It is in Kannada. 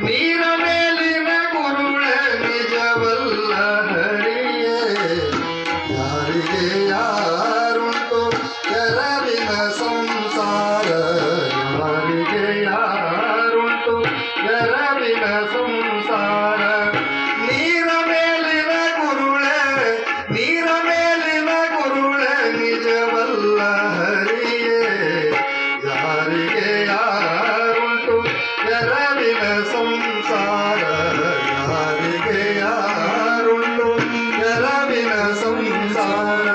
ನೀರ ಮೇಲಿನ ಗುರುಳ ನಿಜವಲ್ಲ ಹರಿಯೇ ಯಾರಿಗೆ ಯಾರುಂಟು ಎರವಿನ ಸಂಸಾರ ಯಾರಿಗೆ ಯಾರುಂಟು ಎರವಿನ ಸಂಸಾರ ನೀರ ಮೇಲಿನ ಗುರುಳ ನಿಜವಲ್ಲ ಹರಿಯೇ ಯಾರಿಗೆ ಯಾರುಂಟು ಎರವಿನ ಸಂಸಾರ ಯಾರಿಗೆ ಯಾರುಂಟು ಎರವಿನ ಸಂಸಾರ